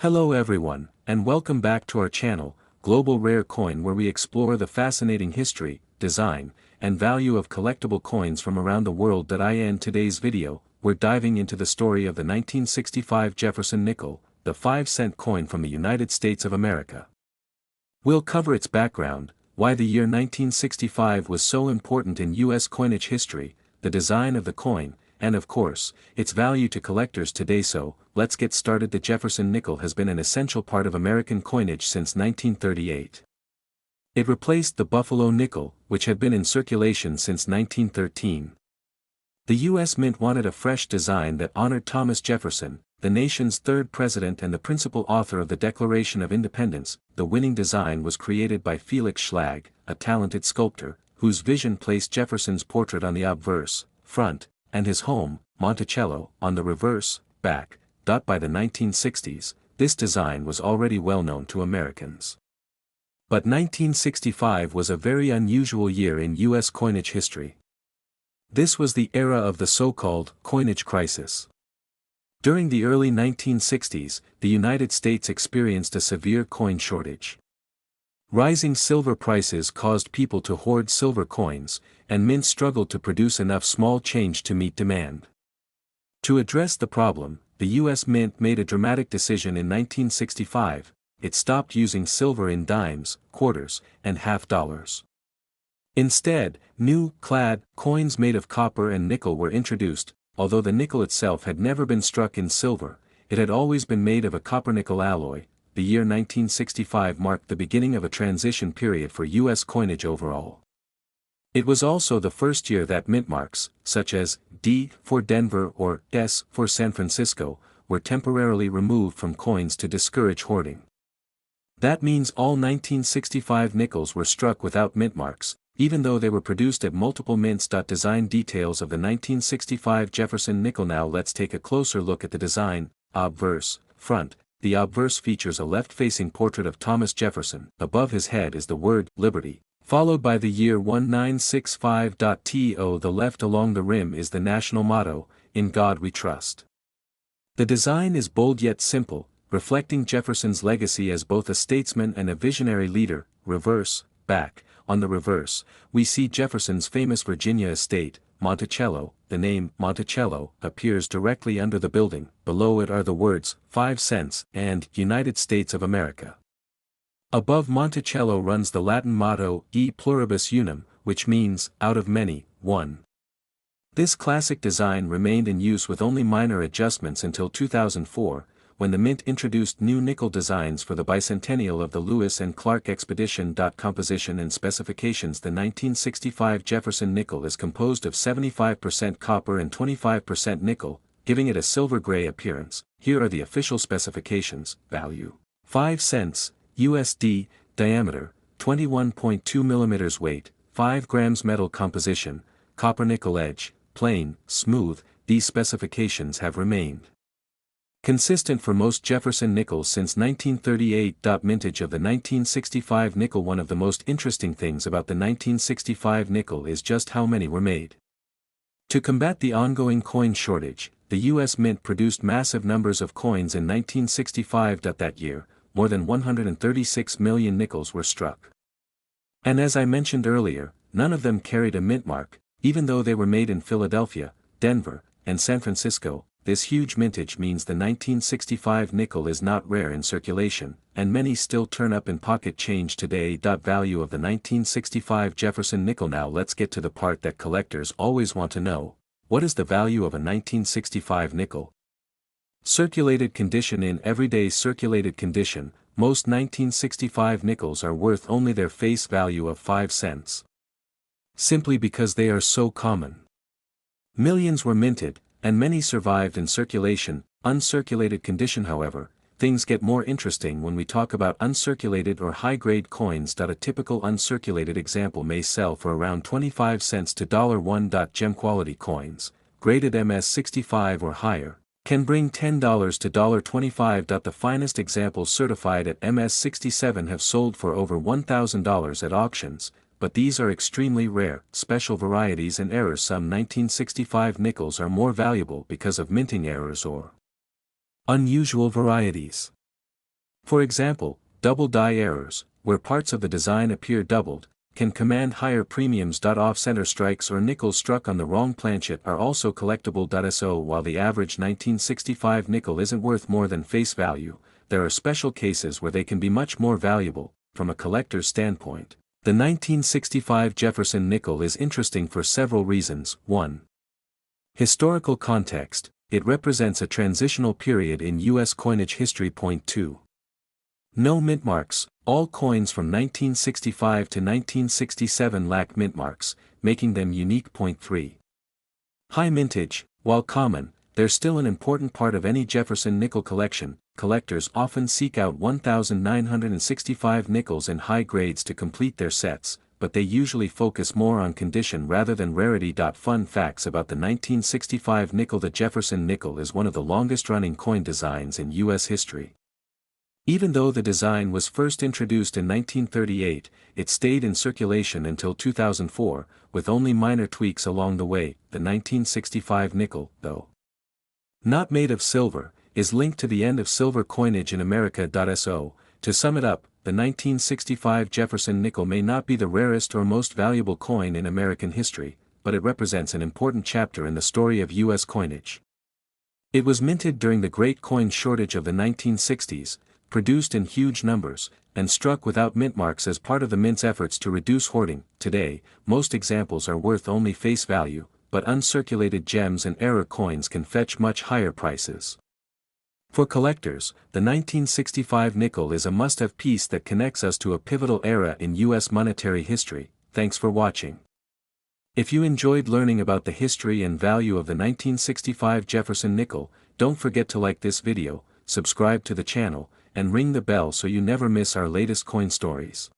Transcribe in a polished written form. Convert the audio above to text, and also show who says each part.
Speaker 1: Hello everyone, and welcome back to our channel, Global Rare Coin, where we explore the fascinating history, design, and value of collectible coins from around the world. In today's video, we're diving into the story of the 1965 Jefferson nickel, the 5-cent coin from the United States of America. We'll cover its background, why the year 1965 was so important in U.S. coinage history, the design of the coin, and of course, its value to collectors today. So, let's get started. The Jefferson nickel has been an essential part of American coinage since 1938. It replaced the Buffalo nickel, which had been in circulation since 1913. The U.S. Mint wanted a fresh design that honored Thomas Jefferson, the nation's third president and the principal author of the Declaration of Independence. The winning design was created by Felix Schlag, a talented sculptor, whose vision placed Jefferson's portrait on the obverse, front, and his home, Monticello, on the reverse, back. By the 1960s, this design was already well known to Americans. But 1965 was a very unusual year in U.S. coinage history. This was the era of the so-called Coinage Crisis. During the early 1960s, the United States experienced a severe coin shortage. Rising silver prices caused people to hoard silver coins, and mints struggled to produce enough small change to meet demand. To address the problem, the U.S. Mint made a dramatic decision in 1965. It stopped using silver in dimes, quarters, and half dollars. Instead, new, clad, coins made of copper and nickel were introduced. Although the nickel itself had never been struck in silver, it had always been made of a copper-nickel alloy. The year 1965 marked the beginning of a transition period for U.S. coinage overall. It was also the first year that mint marks, such as D for Denver or S for San Francisco, were temporarily removed from coins to discourage hoarding. That means all 1965 nickels were struck without mint marks, even though they were produced at multiple mints. Design details of the 1965 Jefferson nickel. Now let's take a closer look at the design. Obverse, front. The obverse features a left-facing portrait of Thomas Jefferson. Above his head is the word Liberty, followed by the year 1965. To the left along the rim is the national motto, In God We Trust. The design is bold yet simple, reflecting Jefferson's legacy as both a statesman and a visionary leader. Reverse, back. On the reverse, we see Jefferson's famous Virginia estate, Monticello. The name Monticello appears directly under the building. Below it are the words 5 cents and United States of America. Above Monticello runs the Latin motto E pluribus unum, which means out of many, one. This classic design remained in use with only minor adjustments until 2004, when the Mint introduced new nickel designs for the bicentennial of the Lewis and Clark expedition. Composition and specifications. The 1965 Jefferson nickel is composed of 75% copper and 25% nickel, giving it a silver-gray appearance. Here are the official specifications. Value: 5 cents, USD, diameter, 21.2 mm weight, 5 grams. Metal composition, copper-nickel edge, plain, smooth. These specifications have remained consistent for most Jefferson nickels since 1938. Mintage of the 1965 nickel. One of the most interesting things about the 1965 nickel is just how many were made. To combat the ongoing coin shortage, the U.S. Mint produced massive numbers of coins in 1965. That year, more than 136 million nickels were struck. And as I mentioned earlier, none of them carried a mint mark, even though they were made in Philadelphia, Denver, and San Francisco. This huge mintage means the 1965 nickel is not rare in circulation, and many still turn up in pocket change today. Value of the 1965 Jefferson nickel. Now let's get to the part that collectors always want to know. What is the value of a 1965 nickel? Circulated condition. In everyday circulated condition, most 1965 nickels are worth only their face value of 5 cents. Simply because they are so common. Millions were minted, and many survived in circulation. Uncirculated condition. However, things get more interesting when we talk about uncirculated or high-grade coins. A typical uncirculated example may sell for around 25 cents to $1. Gem-quality coins, graded MS-65 or higher, can bring $10 to $25. The finest examples certified at MS-67 have sold for over $1,000 at auctions, but these are extremely rare. Special varieties and errors. Some 1965 nickels are more valuable because of minting errors or unusual varieties. For example, double die errors, where parts of the design appear doubled, can command higher premiums. Off-center strikes or nickel struck on the wrong planchet are also collectible. So while the average 1965 nickel isn't worth more than face value, there are special cases where they can be much more valuable, from a collector's standpoint. The 1965 Jefferson nickel is interesting for several reasons. 1. Historical context, it represents a transitional period in U.S. coinage history. 2. No mint marks, all coins from 1965 to 1967 lack mint marks, making them unique. 3. High mintage, while common, they're still an important part of any Jefferson nickel collection. Collectors often seek out 1,965 nickels in high grades to complete their sets, but they usually focus more on condition rather than rarity. Fun facts about the 1965 nickel: the Jefferson nickel is one of the longest-running coin designs in U.S. history. Even though the design was first introduced in 1938, it stayed in circulation until 2004, with only minor tweaks along the way. The 1965 nickel, though not made of silver, is linked to the end of silver coinage in America. To sum it up, the 1965 Jefferson nickel may not be the rarest or most valuable coin in American history, but it represents an important chapter in the story of U.S. coinage. It was minted during the Great Coin Shortage of the 1960s, produced in huge numbers, and struck without mint marks as part of the mint's efforts to reduce hoarding. Today, most examples are worth only face value, but uncirculated gems and error coins can fetch much higher prices. For collectors, the 1965 nickel is a must-have piece that connects us to a pivotal era in U.S. monetary history. Thanks for watching. If you enjoyed learning about the history and value of the 1965 Jefferson nickel, don't forget to like this video, subscribe to the channel, and ring the bell so you never miss our latest coin stories.